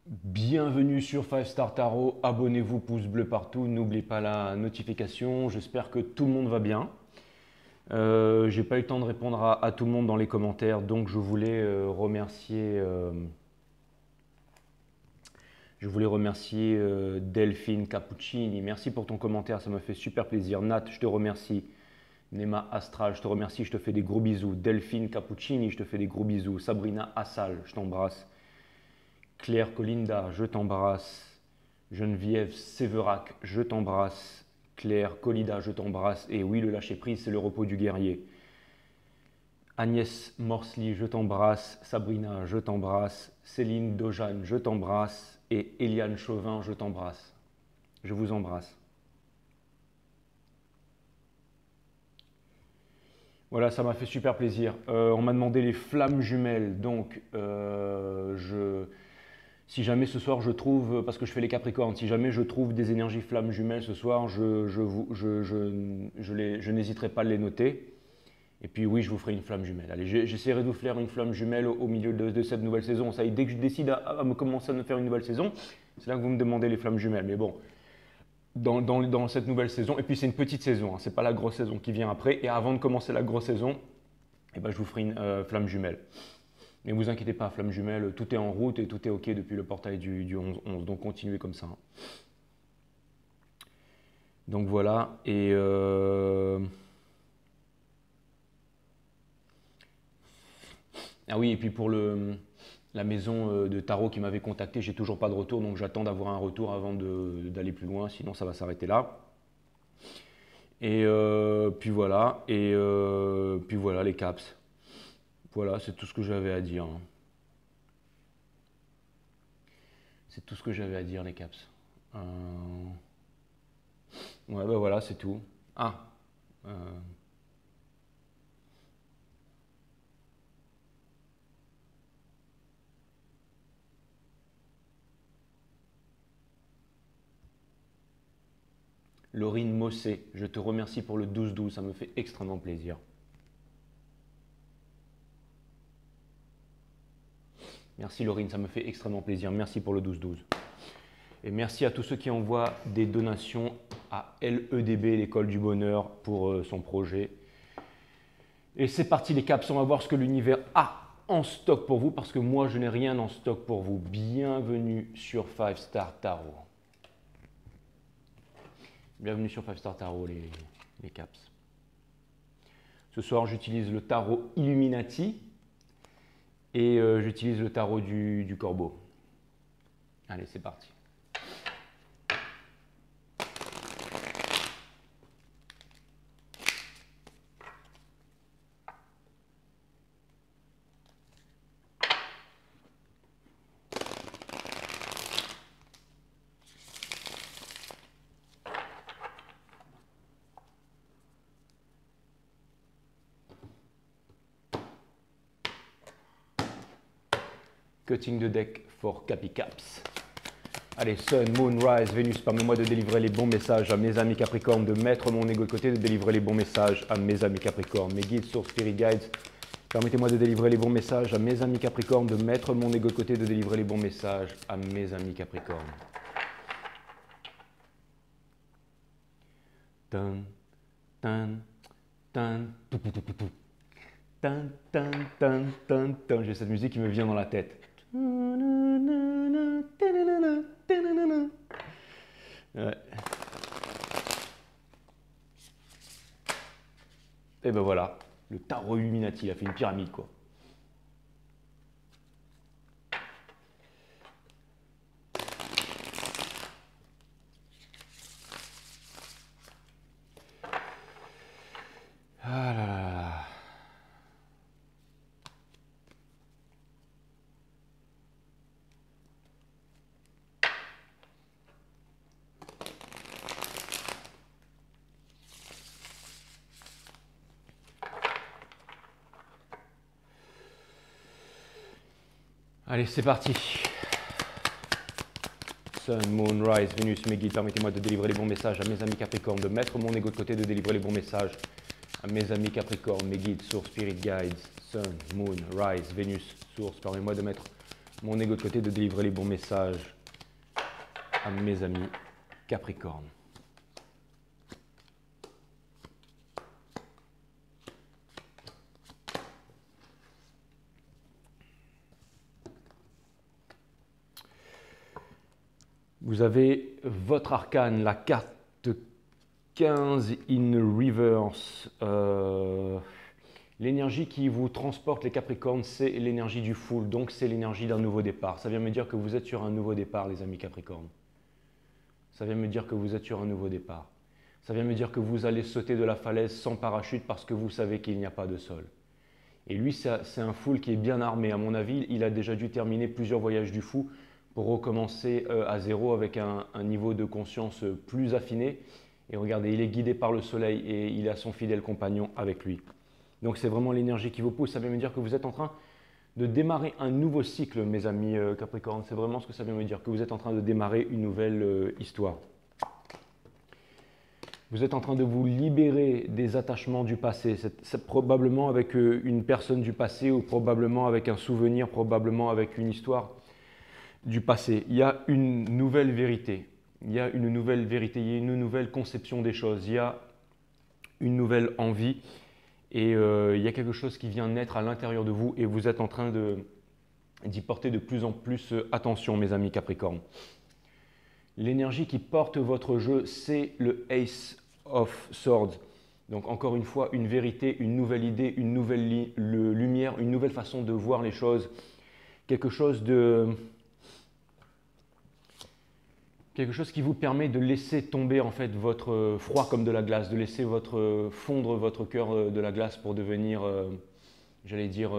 Bienvenue sur 5 Star Tarot, abonnez-vous, pouce bleu partout, n'oubliez pas la notification, j'espère que tout le monde va bien. J'ai pas eu le temps de répondre à tout le monde dans les commentaires, donc je voulais remercier Delphine Cappuccini, merci pour ton commentaire, ça me fait super plaisir. Nat, je te remercie. Nema Astral, je te remercie, je te fais des gros bisous. Delphine Cappuccini, je te fais des gros bisous. Sabrina Assal, je t'embrasse. Claire Colinda, je t'embrasse. Geneviève Séverac, je t'embrasse. Claire Colida, je t'embrasse. Et oui, le lâcher-prise, c'est le repos du guerrier. Agnès Morsley, je t'embrasse. Sabrina, je t'embrasse. Céline Dojane, je t'embrasse. Et Eliane Chauvin, je t'embrasse. Je vous embrasse. Voilà, ça m'a fait super plaisir. On m'a demandé les flammes jumelles, donc si jamais ce soir je trouve, parce que je fais les Capricornes, si jamais je trouve des énergies flammes jumelles ce soir, je n'hésiterai pas à les noter. Et puis oui, je vous ferai une flamme jumelle. Allez, j'essaierai de vous faire une flamme jumelle au milieu de cette nouvelle saison. Ça y est, dès que je décide à me commencer à me faire une nouvelle saison, c'est là que vous me demandez les flammes jumelles. Mais bon, dans cette nouvelle saison, et puis c'est une petite saison, hein, c'est pas la grosse saison qui vient après. Et avant de commencer la grosse saison, eh ben, je vous ferai une flamme jumelle. Mais ne vous inquiétez pas, flamme jumelle, tout est en route et tout est OK depuis le portail du 11-11. Donc continuez comme ça. Donc voilà. Et ah oui, et puis pour la maison de tarot qui m'avait contacté, j'ai toujours pas de retour, donc j'attends d'avoir un retour avant d'aller plus loin, sinon ça va s'arrêter là. Et puis voilà. Et puis voilà les caps. Voilà, c'est tout ce que j'avais à dire. C'est tout ce que j'avais à dire, les caps. Ouais, ben voilà, c'est tout. Ah. euh, Laurine Mossé, je te remercie pour le 12-12, ça me fait extrêmement plaisir. Merci Laurine, ça me fait extrêmement plaisir. Merci pour le 12-12. Et merci à tous ceux qui envoient des donations à LEDB, l'école du bonheur, pour son projet. Et c'est parti les caps, on va voir ce que l'univers a en stock pour vous, parce que moi je n'ai rien en stock pour vous. Bienvenue sur 5 Star Tarot. Bienvenue sur 5 Star Tarot les caps. Ce soir j'utilise le tarot Illuminati et j'utilise le tarot du corbeau. Allez, c'est parti. Cutting the deck for Capi Caps. Allez, Sun, Moon, Rise, Vénus, permets-moi de délivrer les bons messages à mes amis Capricornes, de mettre mon ego de côté, de délivrer les bons messages à mes amis Capricornes. Mes guides, sources, spirit guides, permettez-moi de délivrer les bons messages à mes amis Capricornes, de mettre mon ego de côté, de délivrer les bons messages à mes amis Capricornes. Tan, tan, tan, pou, pou, pou, pou, pou. Tan, tan, tan, tan, tan. J'ai cette musique qui me vient dans la tête. Ouais. Et ben voilà, le tarot Illuminati, il a fait une pyramide quoi. Ah là là. Allez, c'est parti. Sun, Moon, Rise, Vénus, mes guides, permettez-moi de délivrer les bons messages à mes amis Capricornes, de mettre mon ego de côté, de délivrer les bons messages à mes amis Capricornes, mes guides, sources, spirit guides, Sun, Moon, Rise, Vénus, source, permettez-moi de mettre mon ego de côté de délivrer les bons messages à mes amis Capricorne. Vous avez votre arcane, la carte 15 in reverse. L'énergie qui vous transporte les Capricornes, c'est l'énergie du full, donc c'est l'énergie d'un nouveau départ. Ça vient me dire que vous êtes sur un nouveau départ, les amis Capricornes. Ça vient me dire que vous êtes sur un nouveau départ. Ça vient me dire que vous allez sauter de la falaise sans parachute parce que vous savez qu'il n'y a pas de sol. Et lui, c'est un full qui est bien armé. À mon avis, il a déjà dû terminer plusieurs voyages du fou pour recommencer à zéro avec un niveau de conscience plus affiné. Et regardez, il est guidé par le soleil et il a son fidèle compagnon avec lui. Donc c'est vraiment l'énergie qui vous pousse. Ça vient me dire que vous êtes en train de démarrer un nouveau cycle, mes amis Capricorne. C'est vraiment ce que ça vient me dire, que vous êtes en train de démarrer une nouvelle histoire. Vous êtes en train de vous libérer des attachements du passé. C'est probablement avec une personne du passé ou probablement avec un souvenir, probablement avec une histoire du passé. Il y a une nouvelle vérité. Il y a une nouvelle vérité, il y a une nouvelle conception des choses. Il y a une nouvelle envie. Et il y a quelque chose qui vient naître à l'intérieur de vous et vous êtes en train d'y porter de plus en plus attention, mes amis Capricorne. L'énergie qui porte votre jeu, c'est le Ace of Swords. Donc encore une fois, une vérité, une nouvelle idée, une nouvelle lumière, une nouvelle façon de voir les choses. Quelque chose qui vous permet de laisser tomber en fait votre froid comme de la glace, de laisser fondre votre cœur de la glace pour devenir, j'allais dire,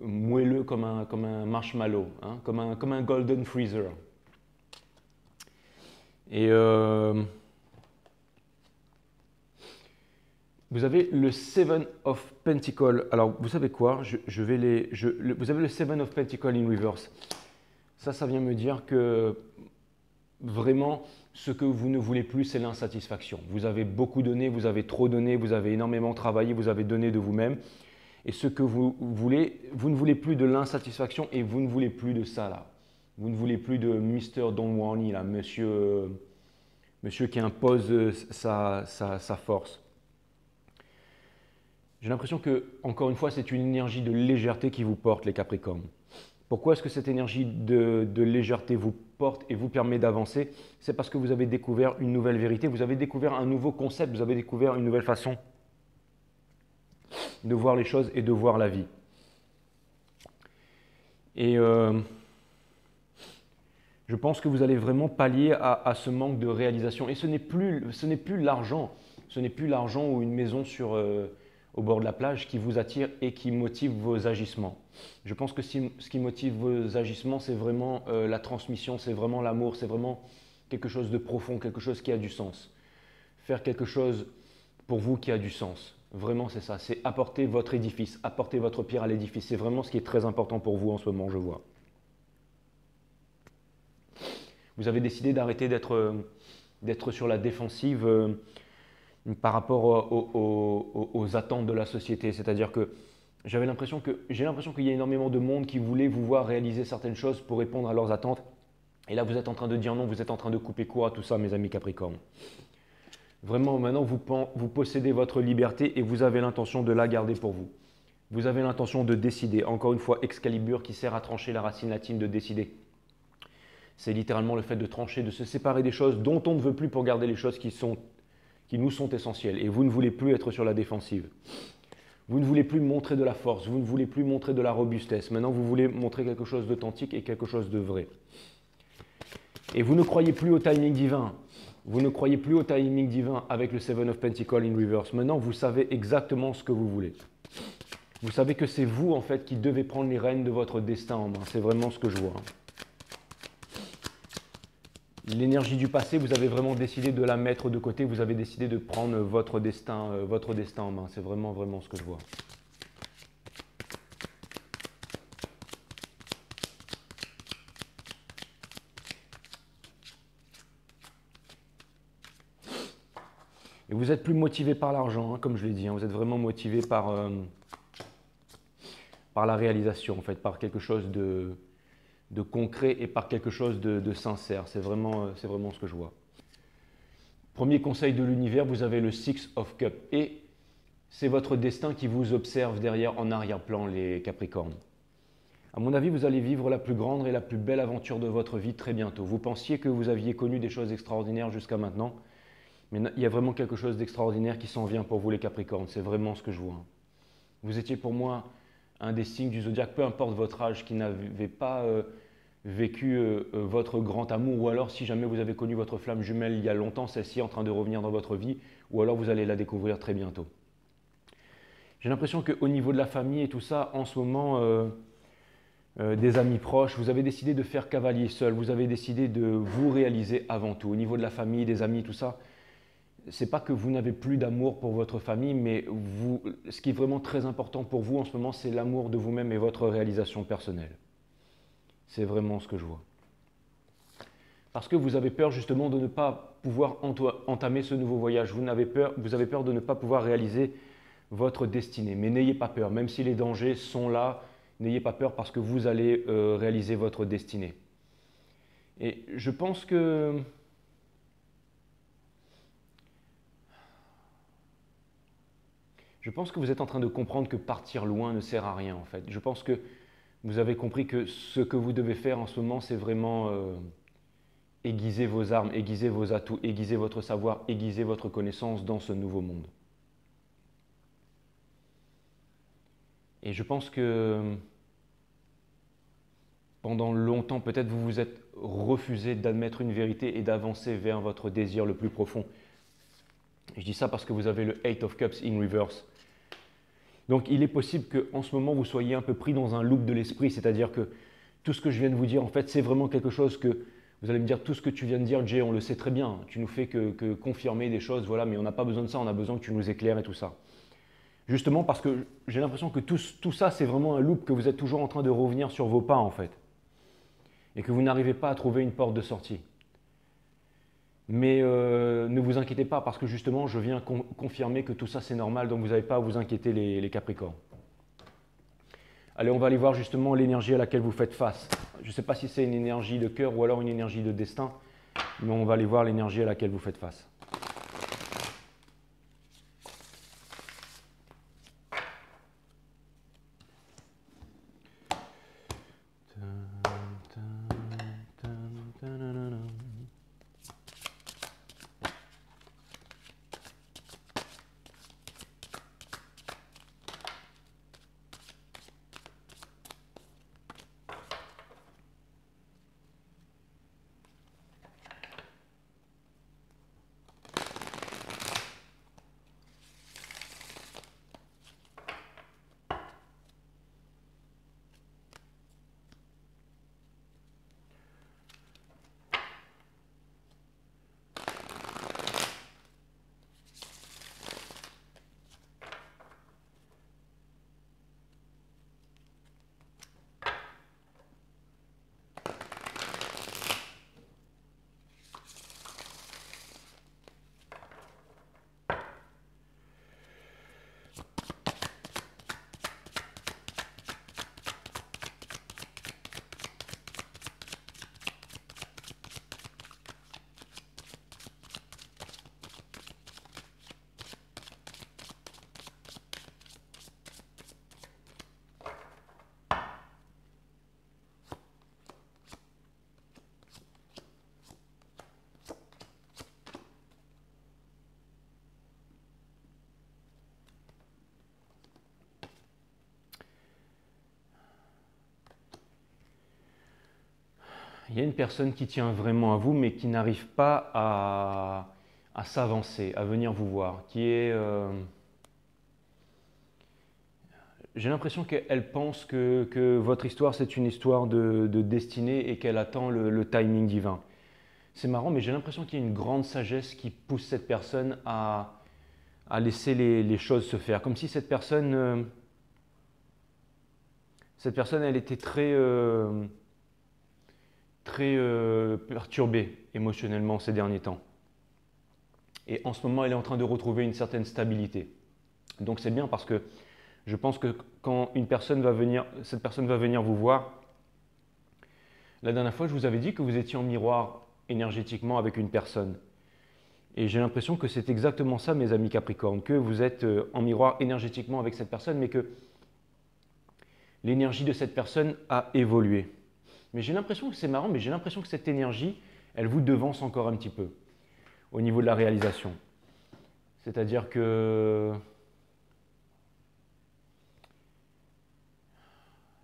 moelleux comme un marshmallow, hein, comme un golden freezer. Et vous avez le Seven of Pentacles. Alors vous savez quoi, vous avez le Seven of Pentacles in reverse. Ça vient me dire que vraiment, ce que vous ne voulez plus, c'est l'insatisfaction. Vous avez beaucoup donné, vous avez trop donné, vous avez énormément travaillé, vous avez donné de vous-même. Et ce que vous voulez, vous ne voulez plus de l'insatisfaction et vous ne voulez plus de ça là. Vous ne voulez plus de Mr. Don Juani, là, monsieur qui impose sa force. J'ai l'impression que, encore une fois, c'est une énergie de légèreté qui vous porte, les Capricornes. Pourquoi est-ce que cette énergie de légèreté vous porte et vous permet d'avancer? C'est parce que vous avez découvert une nouvelle vérité, vous avez découvert un nouveau concept, vous avez découvert une nouvelle façon de voir les choses et de voir la vie. Et je pense que vous allez vraiment pallier à ce manque de réalisation. Et ce n'est plus l'argent, ou une maison au bord de la plage qui vous attire et qui motive vos agissements. Je pense que ce qui motive vos agissements, c'est vraiment la transmission, c'est vraiment l'amour, c'est vraiment quelque chose de profond, quelque chose qui a du sens. Faire quelque chose pour vous qui a du sens. Vraiment, c'est ça. C'est apporter votre édifice, apporter votre pierre à l'édifice. C'est vraiment ce qui est très important pour vous en ce moment, je vois. Vous avez décidé d'arrêter d'être sur la défensive par rapport aux attentes de la société. C'est-à-dire que j'ai l'impression qu'il y a énormément de monde qui voulait vous voir réaliser certaines choses pour répondre à leurs attentes. Et là, vous êtes en train de dire non, vous êtes en train de couper court à tout ça, mes amis Capricorne. Vraiment, maintenant, vous possédez votre liberté et vous avez l'intention de la garder pour vous. Vous avez l'intention de décider. Encore une fois, Excalibur qui sert à trancher la racine latine de décider. C'est littéralement le fait de trancher, de se séparer des choses dont on ne veut plus pour garder les choses qui nous sont essentielles. Et vous ne voulez plus être sur la défensive. Vous ne voulez plus montrer de la force, vous ne voulez plus montrer de la robustesse. Maintenant, vous voulez montrer quelque chose d'authentique et quelque chose de vrai. Et vous ne croyez plus au timing divin. Vous ne croyez plus au timing divin avec le Seven of Pentacles in reverse. Maintenant, vous savez exactement ce que vous voulez. Vous savez que c'est vous, en fait, qui devez prendre les rênes de votre destin en main. C'est vraiment ce que je vois. L'énergie du passé, vous avez vraiment décidé de la mettre de côté. Vous avez décidé de prendre votre destin en main. C'est vraiment, vraiment ce que je vois. Et vous êtes plus motivé par l'argent, hein, comme je l'ai dit. Hein. Vous êtes vraiment motivé par par la réalisation, en fait, par quelque chose de concret et par quelque chose de sincère. C'est vraiment ce que je vois. Premier conseil de l'univers, vous avez le Six of Cups et c'est votre destin qui vous observe derrière en arrière-plan, les Capricornes. À mon avis, vous allez vivre la plus grande et la plus belle aventure de votre vie très bientôt. Vous pensiez que vous aviez connu des choses extraordinaires jusqu'à maintenant, mais il y a vraiment quelque chose d'extraordinaire qui s'en vient pour vous les Capricornes. C'est vraiment ce que je vois. Vous étiez pour moi un des signes du zodiaque, peu importe votre âge, qui n'avait pas vécu votre grand amour, ou alors si jamais vous avez connu votre flamme jumelle il y a longtemps, celle-ci est en train de revenir dans votre vie, ou alors vous allez la découvrir très bientôt. J'ai l'impression qu'au niveau de la famille et tout ça, en ce moment, des amis proches, vous avez décidé de faire cavalier seul, vous avez décidé de vous réaliser avant tout. Au niveau de la famille, des amis, tout ça, c'est pas que vous n'avez plus d'amour pour votre famille, mais ce qui est vraiment très important pour vous en ce moment, c'est l'amour de vous-même et votre réalisation personnelle. C'est vraiment ce que je vois. Parce que vous avez peur justement de ne pas pouvoir entamer ce nouveau voyage. Vous avez peur de ne pas pouvoir réaliser votre destinée. Mais n'ayez pas peur, même si les dangers sont là, n'ayez pas peur parce que vous allez réaliser votre destinée. Et je pense que vous êtes en train de comprendre que partir loin ne sert à rien en fait. Je pense que vous avez compris que ce que vous devez faire en ce moment, c'est vraiment aiguiser vos armes, aiguiser vos atouts, aiguiser votre savoir, aiguiser votre connaissance dans ce nouveau monde. Et je pense que pendant longtemps, peut-être vous vous êtes refusé d'admettre une vérité et d'avancer vers votre désir le plus profond. Je dis ça parce que vous avez le Eight of Cups in reverse. Donc il est possible qu'en ce moment, vous soyez un peu pris dans un loop de l'esprit, c'est-à-dire que tout ce que je viens de vous dire, en fait, c'est vraiment quelque chose que vous allez me dire, tout ce que tu viens de dire, Jay, on le sait très bien, tu nous fais que confirmer des choses, voilà, mais on n'a pas besoin de ça, on a besoin que tu nous éclaires et tout ça. Justement parce que j'ai l'impression que tout ça, c'est vraiment un loop, que vous êtes toujours en train de revenir sur vos pas, en fait, et que vous n'arrivez pas à trouver une porte de sortie. Mais ne vous inquiétez pas parce que justement, je viens confirmer que tout ça, c'est normal, donc vous n'avez pas à vous inquiéter les Capricornes. Allez, on va aller voir justement l'énergie à laquelle vous faites face. Je ne sais pas si c'est une énergie de cœur ou alors une énergie de destin, mais on va aller voir l'énergie à laquelle vous faites face. Il y a une personne qui tient vraiment à vous, mais qui n'arrive pas à s'avancer, à venir vous voir, qui est... j'ai l'impression qu'elle pense que votre histoire, c'est une histoire de destinée et qu'elle attend le timing divin. C'est marrant, mais j'ai l'impression qu'il y a une grande sagesse qui pousse cette personne à laisser les choses se faire. Comme si cette personne, elle était très perturbée émotionnellement ces derniers temps. Et en ce moment, elle est en train de retrouver une certaine stabilité. Donc c'est bien parce que Je pense que quand cette personne va venir vous voir, la dernière fois, je vous avais dit que vous étiez en miroir énergétiquement avec une personne. Et j'ai l'impression que c'est exactement ça, mes amis Capricorne, que vous êtes en miroir énergétiquement avec cette personne, mais que l'énergie de cette personne a évolué. Mais j'ai l'impression que c'est marrant, mais j'ai l'impression que cette énergie, elle vous devance encore un petit peu au niveau de la réalisation. C'est-à-dire que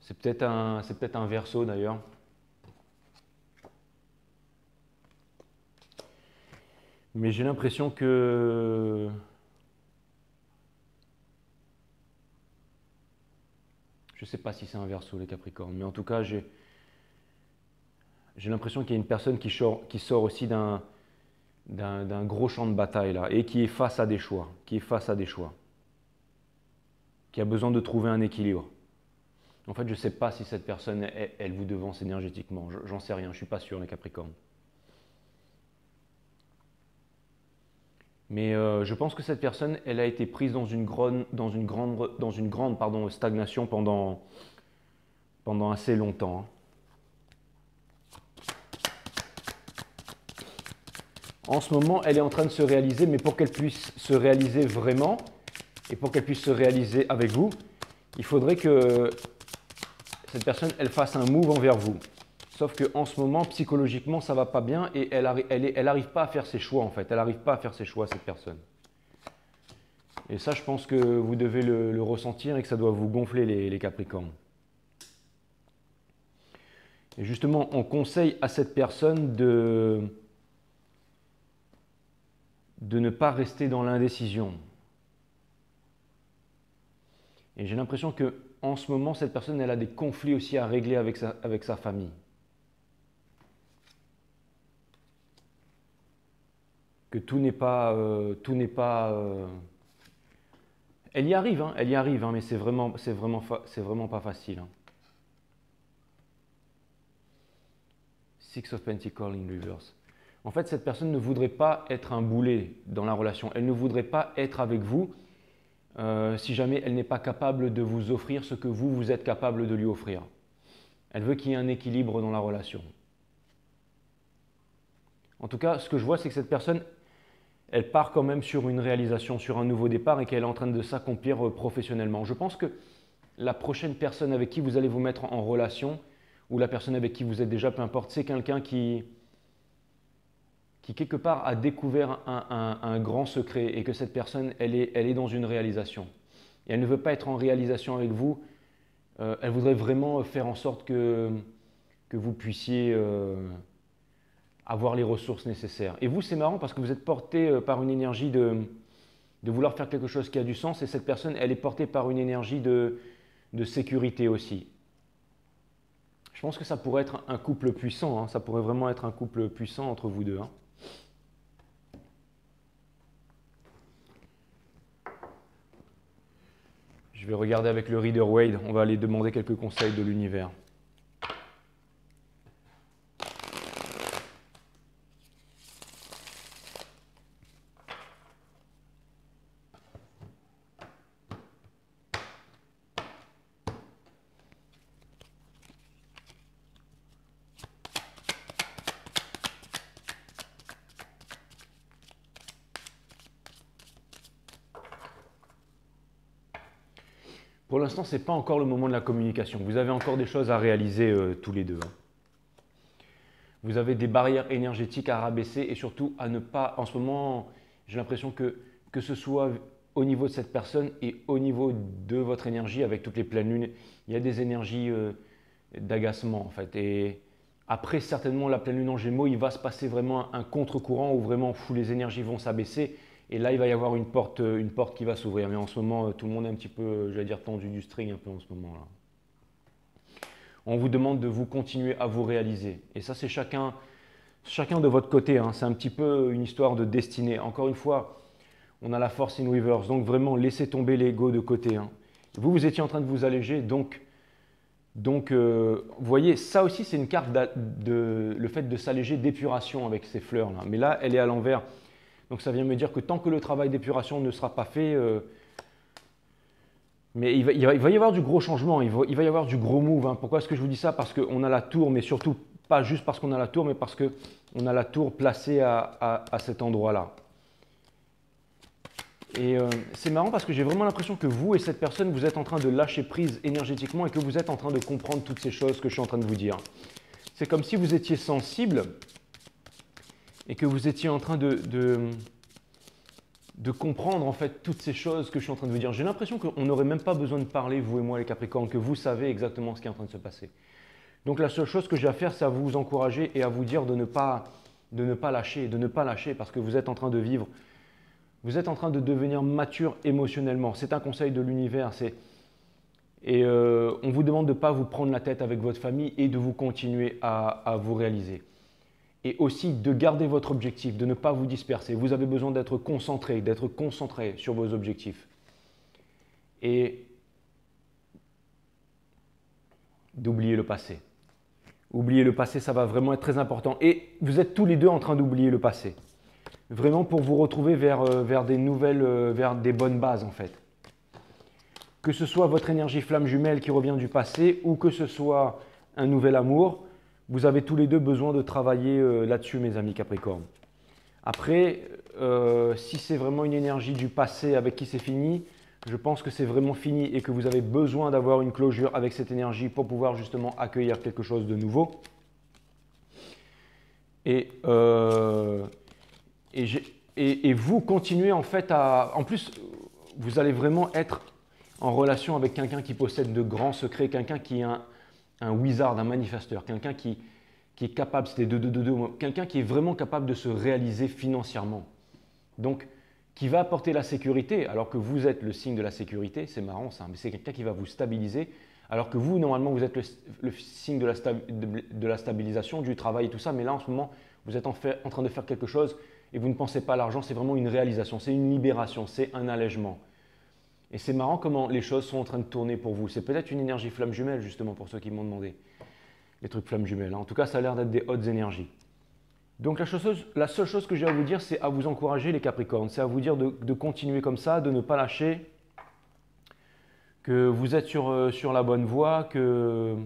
c'est peut-être un Verseau d'ailleurs. Mais j'ai l'impression que je ne sais pas si c'est un Verseau les Capricornes, mais en tout cas j'ai l'impression qu'il y a une personne qui sort aussi d'un gros champ de bataille là et qui est face à des choix, qui a besoin de trouver un équilibre. En fait, je ne sais pas si cette personne, elle vous devance énergétiquement. J'en sais rien, je ne suis pas sûr, les Capricornes. Mais je pense que cette personne, elle a été prise dans une grande stagnation pendant assez longtemps. En ce moment, elle est en train de se réaliser, mais pour qu'elle puisse se réaliser vraiment, et pour qu'elle puisse se réaliser avec vous, il faudrait que cette personne, elle fasse un move envers vous. Sauf qu'en ce moment, psychologiquement, ça ne va pas bien et elle n'arrive pas à faire ses choix en fait. Elle n'arrive pas à faire ses choix, cette personne. Et ça, je pense que vous devez le ressentir et que ça doit vous gonfler les Capricornes. Et justement, on conseille à cette personne de ne pas rester dans l'indécision. Et j'ai l'impression qu'en ce moment, cette personne, elle a des conflits aussi à régler avec sa famille. Que tout n'est pas... Elle y arrive, mais c'est vraiment pas facile. Six of Pentacles in reverse. En fait, cette personne ne voudrait pas être un boulet dans la relation. Elle ne voudrait pas être avec vous si jamais elle n'est pas capable de vous offrir ce que vous êtes capable de lui offrir. Elle veut qu'il y ait un équilibre dans la relation. En tout cas, ce que je vois, c'est que cette personne, elle part quand même sur une réalisation, sur un nouveau départ et qu'elle est en train de s'accomplir professionnellement. Je pense que la prochaine personne avec qui vous allez vous mettre en relation, ou la personne avec qui vous êtes déjà, peu importe, c'est quelqu'un qui quelque part a découvert un grand secret et que cette personne, elle est dans une réalisation. Et elle ne veut pas être en réalisation avec vous, elle voudrait vraiment faire en sorte que vous puissiez avoir les ressources nécessaires. Et vous, c'est marrant parce que vous êtes porté par une énergie de vouloir faire quelque chose qui a du sens et cette personne, elle est portée par une énergie de sécurité aussi. Je pense que ça pourrait être un couple puissant, hein. Ça pourrait vraiment être un couple puissant entre vous deux. Hein. Je vais regarder avec le Rider Waite, on va aller demander quelques conseils de l'univers. Pour l'instant, ce n'est pas encore le moment de la communication. Vous avez encore des choses à réaliser tous les deux. Hein. Vous avez des barrières énergétiques à rabaisser et surtout à ne pas, en ce moment, j'ai l'impression que ce soit au niveau de cette personne et au niveau de votre énergie avec toutes les pleines lunes, il y a des énergies d'agacement en fait. Et après, certainement, la pleine lune en Gémeaux, il va se passer vraiment un contre-courant où vraiment les énergies vont s'abaisser. Et là, il va y avoir une porte qui va s'ouvrir. Mais en ce moment, tout le monde est un petit peu, j'allais dire, tendu du string un peu en ce moment-là. On vous demande de vous continuer à vous réaliser. Et ça, c'est chacun de votre côté. Hein. C'est un petit peu une histoire de destinée. Encore une fois, on a la force in reverse. Donc vraiment, laissez tomber l'ego de côté. Hein. Vous étiez en train de vous alléger. Donc vous voyez, ça aussi, c'est une carte le fait de s'alléger d'épuration avec ces fleurs-là. Mais là, elle est à l'envers. Donc ça vient me dire que tant que le travail d'épuration ne sera pas fait, Mais il va y avoir du gros changement, il va y avoir du gros move, hein. Pourquoi est-ce que je vous dis ça? Parce qu'on a la tour, mais surtout pas juste parce qu'on a la tour, mais parce qu'on a la tour placée à cet endroit-là. Et c'est marrant parce que j'ai vraiment l'impression que vous et cette personne, vous êtes en train de lâcher prise énergétiquement et que vous êtes en train de comprendre toutes ces choses que je suis en train de vous dire. C'est comme si vous étiez sensible et que vous étiez en train de comprendre en fait toutes ces choses que je suis en train de vous dire. J'ai l'impression qu'on n'aurait même pas besoin de parler, vous et moi les Capricornes, que vous savez exactement ce qui est en train de se passer. Donc la seule chose que j'ai à faire, c'est à vous encourager et à vous dire de ne pas lâcher parce que vous êtes en train de vivre. Vous êtes en train de devenir mature émotionnellement. C'est un conseil de l'univers. On vous demande de ne pas vous prendre la tête avec votre famille et de vous continuer à vous réaliser. Et aussi de garder votre objectif, de ne pas vous disperser. Vous avez besoin d'être concentré sur vos objectifs. Et d'oublier le passé. Oublier le passé, ça va vraiment être très important. Et vous êtes tous les deux en train d'oublier le passé. Vraiment pour vous retrouver vers des nouvelles, vers des bonnes bases en fait. Que ce soit votre énergie flamme jumelle qui revient du passé ou que ce soit un nouvel amour, vous avez tous les deux besoin de travailler là-dessus mes amis Capricorne. Après, si c'est vraiment une énergie du passé avec qui c'est fini, je pense que c'est vraiment fini et que vous avez besoin d'avoir une closure avec cette énergie pour pouvoir justement accueillir quelque chose de nouveau. Et vous continuez en fait à… En plus, vous allez vraiment être en relation avec quelqu'un qui possède de grands secrets, quelqu'un qui est un wizard, un manifesteur, quelqu'un qui est capable, c'était quelqu'un qui est vraiment capable de se réaliser financièrement. Donc, qui va apporter la sécurité, alors que vous êtes le signe de la sécurité, c'est marrant ça, mais c'est quelqu'un qui va vous stabiliser, alors que vous, normalement, vous êtes le signe de la stabilisation, du travail et tout ça, mais là, en ce moment, vous êtes en train de faire quelque chose et vous ne pensez pas à l'argent, c'est vraiment une réalisation, c'est une libération, c'est un allègement. Et c'est marrant comment les choses sont en train de tourner pour vous. C'est peut-être une énergie flamme jumelle, justement, pour ceux qui m'ont demandé. Les trucs flamme jumelle. En tout cas, ça a l'air d'être des hautes énergies. Donc la seule chose que j'ai à vous dire, c'est à vous encourager les Capricornes. C'est à vous dire de continuer comme ça, de ne pas lâcher, que vous êtes sur la bonne voie, que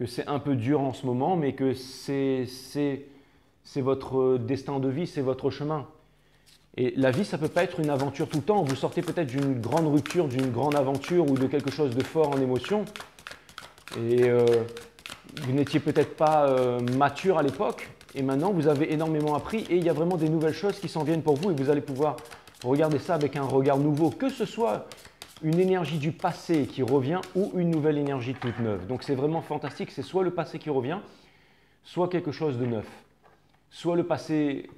c'est un peu dur en ce moment, mais que c'est votre destin de vie, c'est votre chemin. Et la vie, ça ne peut pas être une aventure tout le temps. Vous sortez peut-être d'une grande rupture, d'une grande aventure ou de quelque chose de fort en émotion. Et vous n'étiez peut-être pas mature à l'époque. Et maintenant, vous avez énormément appris. Et il y a vraiment des nouvelles choses qui s'en viennent pour vous. Et vous allez pouvoir regarder ça avec un regard nouveau. Que ce soit une énergie du passé qui revient ou une nouvelle énergie toute neuve. Donc c'est vraiment fantastique. C'est soit le passé qui revient, soit quelque chose de neuf. Soit le passé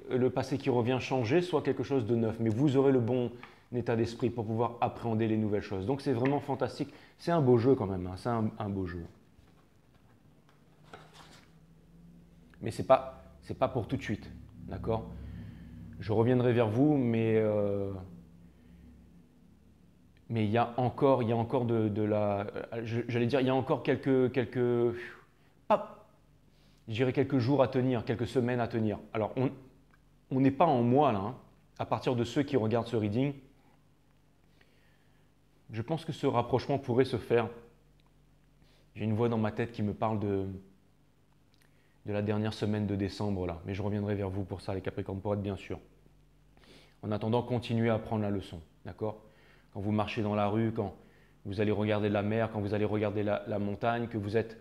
qui revient changer, soit quelque chose de neuf. Mais vous aurez le bon état d'esprit pour pouvoir appréhender les nouvelles choses. Donc c'est vraiment fantastique. C'est un beau jeu quand même, hein. C'est un beau jeu. Mais ce n'est pas pour tout de suite, d'accord? Je reviendrai vers vous, mais il y a encore de la… J'allais dire, il y a encore je dirais quelques jours à tenir, quelques semaines à tenir. Alors, on n'est pas en mois là, hein. À partir de ceux qui regardent ce reading, je pense que ce rapprochement pourrait se faire. J'ai une voix dans ma tête qui me parle de la dernière semaine de décembre là, mais je reviendrai vers vous pour ça, les Capricornes, pour être bien sûr. En attendant, continuez à apprendre la leçon, d'accord? Quand vous marchez dans la rue, quand vous allez regarder la mer, quand vous allez regarder la montagne, que vous êtes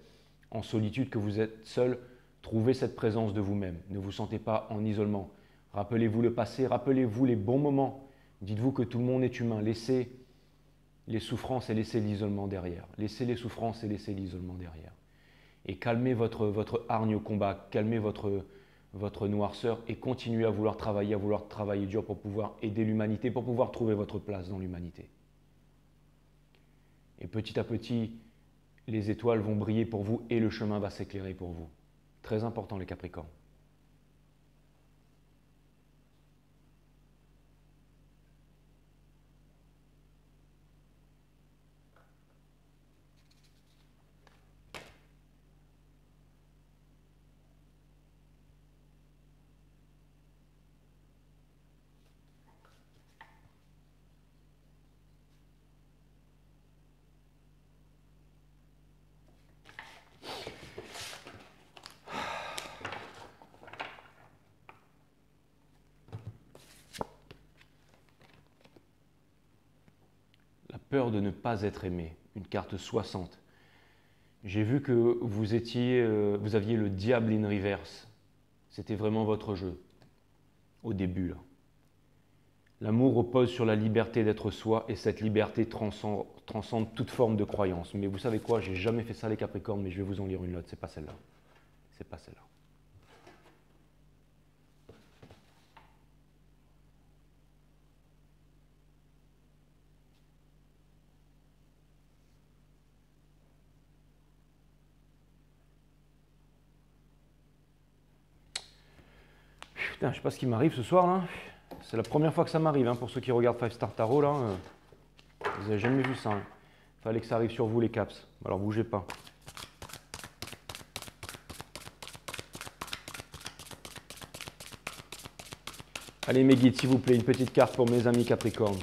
en solitude, que vous êtes seul, trouvez cette présence de vous-même. Ne vous sentez pas en isolement. Rappelez-vous le passé, rappelez-vous les bons moments. Dites-vous que tout le monde est humain. Laissez les souffrances et laissez l'isolement derrière. Laissez les souffrances et laissez l'isolement derrière. Et calmez votre hargne au combat, calmez votre noirceur et continuez à vouloir travailler dur pour pouvoir aider l'humanité, pour pouvoir trouver votre place dans l'humanité. Et petit à petit, les étoiles vont briller pour vous et le chemin va s'éclairer pour vous. Très important les Capricornes. Peur de ne pas être aimé, une carte 60. J'ai vu que vous aviez le diable in reverse. C'était vraiment votre jeu, au début là. L'amour repose sur la liberté d'être soi et cette liberté transcende toute forme de croyance. Mais vous savez quoi, j'ai jamais fait ça les Capricornes, mais je vais vous en lire une autre, c'est pas celle-là. C'est pas celle-là. Putain, je sais pas ce qui m'arrive ce soir là. C'est la première fois que ça m'arrive, hein, pour ceux qui regardent 5 Star Tarot là. Vous n'avez jamais vu ça. Hein. Fallait que ça arrive sur vous les caps. Alors bougez pas. Allez mes guides, s'il vous plaît, une petite carte pour mes amis Capricornes.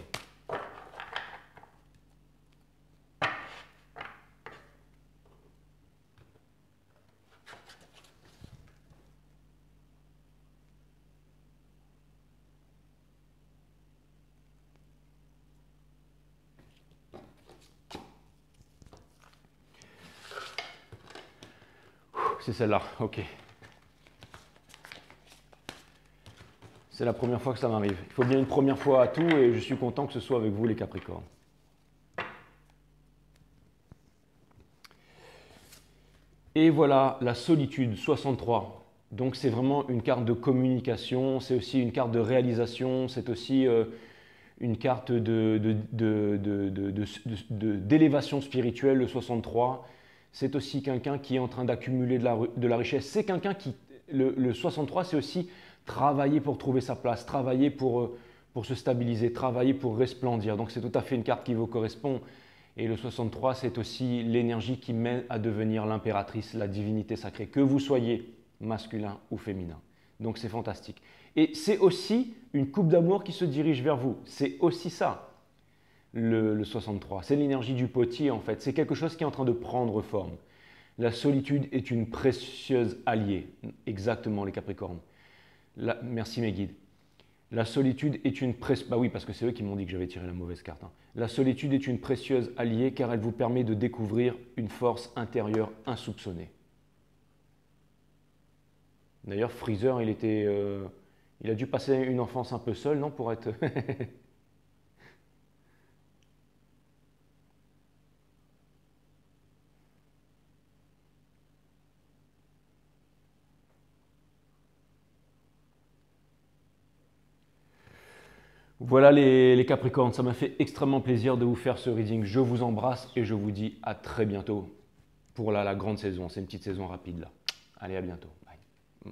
C'est celle-là, ok. C'est la première fois que ça m'arrive. Il faut bien une première fois à tout et je suis content que ce soit avec vous les Capricornes. Et voilà, la solitude, 63. Donc c'est vraiment une carte de communication, c'est aussi une carte de réalisation, c'est aussi une carte d'élévation spirituelle, le 63. C'est aussi quelqu'un qui est en train d'accumuler de la richesse. C'est quelqu'un qui, le 63, c'est aussi travailler pour trouver sa place, travailler pour se stabiliser, travailler pour resplendir. Donc c'est tout à fait une carte qui vous correspond. Et le 63, c'est aussi l'énergie qui mène à devenir l'impératrice, la divinité sacrée, que vous soyez masculin ou féminin. Donc c'est fantastique. Et c'est aussi une coupe d'amour qui se dirige vers vous. C'est aussi ça, le 63. C'est l'énergie du potier en fait. C'est quelque chose qui est en train de prendre forme. La solitude est une précieuse alliée. Exactement les Capricornes. Merci mes guides. La solitude est une précieuse... Bah oui, parce que c'est eux qui m'ont dit que j'avais tiré la mauvaise carte. Hein. La solitude est une précieuse alliée car elle vous permet de découvrir une force intérieure insoupçonnée. D'ailleurs, Freezer, il a dû passer une enfance un peu seule, non, pour être... Voilà les Capricornes, ça m'a fait extrêmement plaisir de vous faire ce reading. Je vous embrasse et je vous dis à très bientôt pour la grande saison. C'est une petite saison rapide là. Allez, à bientôt. Bye.